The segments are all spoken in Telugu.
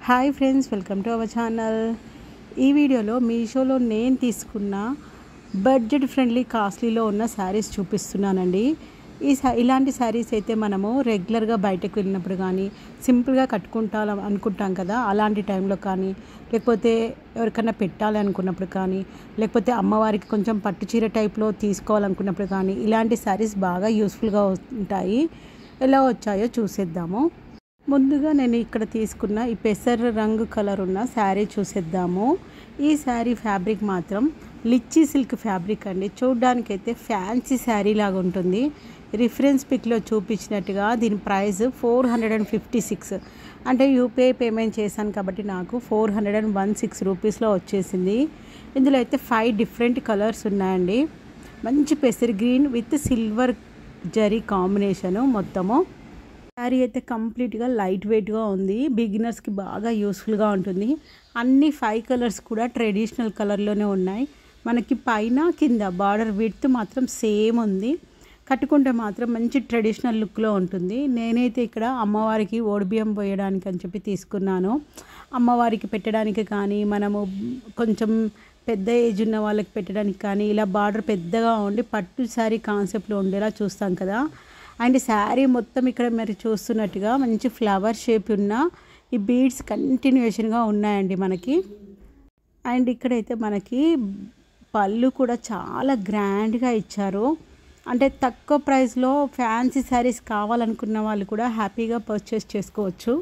Hi friends, welcome to our channel. ఈ వీడియోలో మీషోలో నేను తీసుకున్న బడ్జెట్ ఫ్రెండ్లీ కాస్ట్లీలో ఉన్న శారీస్ చూపిస్తున్నానండి. ఇలాంటి శారీస్ అయితే మనము రెగ్యులర్గా బయటకు వెళ్ళినప్పుడు కానీ సింపుల్గా కట్టుకుంటాం అనుకుంటాం కదా, అలాంటి టైంలో కానీ, లేకపోతే ఎవరికైనా పెట్టాలి అనుకున్నప్పుడు కానీ, లేకపోతే అమ్మవారికి కొంచెం పట్టు చీర టైప్లో తీసుకోవాలనుకున్నప్పుడు కానీ ఇలాంటి శారీస్ బాగా యూస్ఫుల్గా ఉంటాయి. ఎలా వచ్చాయో చూసేద్దాము. ముందుగా నేను ఇక్కడ తీసుకున్న ఈ పెసర రంగు కలర్ ఉన్న శారీ చూసేద్దాము. ఈ శారీ ఫ్యాబ్రిక్ మాత్రం లిచ్చీ సిల్క్ ఫ్యాబ్రిక్ అండి. చూడ్డానికైతే ఫ్యాన్సీ శారీ లాగా ఉంటుంది. రిఫరెన్స్ పిక్లో చూపించినట్టుగా దీని ప్రైస్ 456, అంటే యూపీఐ పేమెంట్ చేశాను కాబట్టి నాకు 416 రూపీస్లో వచ్చేసింది. ఇందులో అయితే 5 డిఫరెంట్ కలర్స్ ఉన్నాయండి. మంచి పెసర్ green with silver zari combination. మొత్తము శారీ అయితే కంప్లీట్గా లైట్ వెయిట్గా ఉంది. బిగినర్స్కి బాగా యూస్ఫుల్గా ఉంటుంది. అన్ని 5 కలర్స్ కూడా ట్రెడిషనల్ కలర్లోనే ఉన్నాయి. మనకి పైన కింద బార్డర్ విడ్త్ మాత్రం సేమ్ ఉంది. కట్టుకుంటే మాత్రం మంచి ట్రెడిషనల్ లుక్లో ఉంటుంది. నేనైతే ఇక్కడ అమ్మవారికి ఓడిబియ్యం పోయడానికి అని చెప్పి తీసుకున్నాను. అమ్మవారికి పెట్టడానికి కానీ, మనము కొంచెం పెద్ద ఏజ్ ఉన్న వాళ్ళకి పెట్టడానికి కానీ, ఇలా బార్డర్ పెద్దగా ఉండి పట్టు శారీ కాన్సెప్ట్లో ఉండేలా చూస్తాం కదా. అండ్ శారీ మొత్తం ఇక్కడ మీరు చూస్తున్నట్టుగా మంచి ఫ్లవర్ షేప్ ఉన్న ఈ బీడ్స్ కంటిన్యూషన్గా ఉన్నాయండి మనకి. అండ్ ఇక్కడైతే మనకి పళ్ళు కూడా చాలా గ్రాండ్గా ఇచ్చారు. అంటే తక్కువ ప్రైస్లో ఫ్యాన్సీ శారీస్ కావాలనుకున్న వాళ్ళు కూడా హ్యాపీగా పర్చేస్ చేసుకోవచ్చు.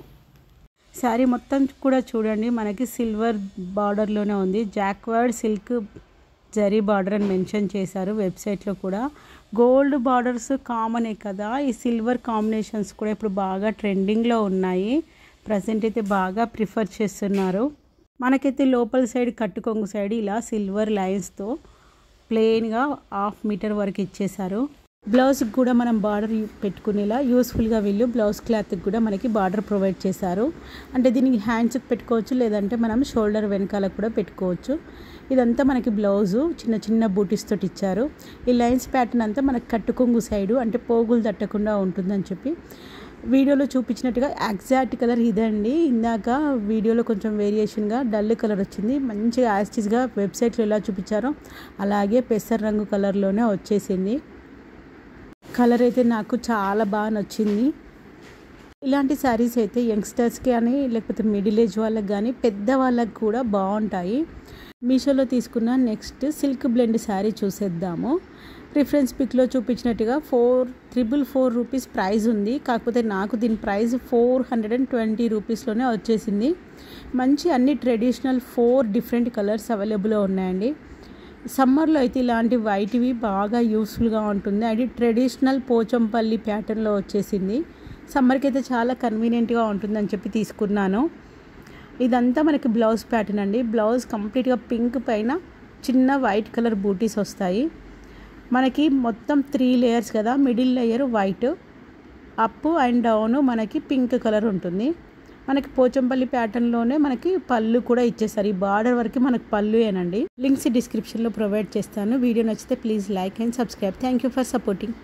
శారీ మొత్తం కూడా చూడండి, మనకి సిల్వర్ బార్డర్లోనే ఉంది. జాక్వర్డ్ సిల్క్ జరీ బార్డర్ అని మెన్షన్ చేశారు వెబ్సైట్లో కూడా. గోల్డ్ బార్డర్స్ కామనే కదా, ఈ సిల్వర్ కాంబినేషన్స్ కూడా ఇప్పుడు బాగా ట్రెండింగ్లో ఉన్నాయి. ప్రజెంట్ అయితే బాగా ప్రిఫర్ చేస్తున్నారు. మనకైతే లోపల సైడ్ కట్టుకొంగు సైడ్ ఇలా సిల్వర్ లైన్స్తో ప్లెయిన్గా 1/2 మీటర్ వరకు ఇచ్చేశారు. బ్లౌజ్కి కూడా మనం బార్డర్ పెట్టుకునేలా యూస్ఫుల్గా వీళ్ళు బ్లౌజ్ క్లాత్కి కూడా మనకి బార్డర్ ప్రొవైడ్ చేశారు. అంటే దీనికి హ్యాండ్స్కి పెట్టుకోవచ్చు, లేదంటే మనం షోల్డర్ వెనకాల కూడా పెట్టుకోవచ్చు. ఇదంతా మనకి బ్లౌజు చిన్న చిన్న బూటీస్ తోటి ఇచ్చారు. ఈ లైన్స్ ప్యాటర్న్ అంతా మనకి కట్టుకొంగు సైడు, అంటే పోగులు తట్టకుండా ఉంటుందని చెప్పి వీడియోలో చూపించినట్టుగా ఎగ్జాక్ట్ కలర్ ఇదండి. ఇందాక వీడియోలో కొంచెం వేరియేషన్గా డల్ కలర్ వచ్చింది. మంచిగా యాస్టిస్గా వెబ్సైట్లో ఎలా చూపించారో అలాగే పెసర్ రంగు కలర్లోనే వచ్చేసింది. కలర్ అయితే నాకు చాలా బాగా నచ్చింది. ఇలాంటి శారీస్ అయితే యంగ్స్టర్స్కి కానీ, లేకపోతే మిడిల్ ఏజ్ వాళ్ళకి కానీ, పెద్ద వాళ్ళకి కూడా బాగుంటాయి. మీషోలో తీసుకున్న నెక్స్ట్ సిల్క్ బ్లెండ్ శారీ చూసేద్దాము. రిఫరెన్స్ పిక్లో చూపించినట్టుగా 444 రూపీస్ ప్రైస్ ఉంది. కాకపోతే నాకు దీని ప్రైస్ 420 రూపీస్లోనే వచ్చేసింది. మంచి అన్ని ట్రెడిషనల్ 4 డిఫరెంట్ కలర్స్ అవైలబుల్లో ఉన్నాయండి. సమ్మర్లో అయితే ఇలాంటి వైట్వి బాగా యూస్ఫుల్గా ఉంటుంది. అది ట్రెడిషనల్ పోచంపల్లి ప్యాటర్న్లో వచ్చేసింది. సమ్మర్కి అయితే చాలా కన్వీనియంట్గా ఉంటుందని చెప్పి తీసుకున్నాను. ఇదంతా మనకి బ్లౌజ్ ప్యాటర్న్ అండి. బ్లౌజ్ కంప్లీట్గా పింక్ పైన చిన్న వైట్ కలర్ బూటీస్ వస్తాయి. మనకి మొత్తం 3 లేయర్స్ కదా, middle layer white, up and down మనకి పింక్ కలర్ ఉంటుంది. మనకి పోచంపల్లి ప్యాటర్న్లోనే మనకి పళ్ళు కూడా ఇచ్చేసారు. ఈ బార్డర్ వరకు మనకి పళ్ళు ఏనండి. లింక్స్ డిస్క్రిప్షన్లో ప్రొవైడ్ చేస్తాను. వీడియో నచ్చితే please like and subscribe. Thank you for supporting.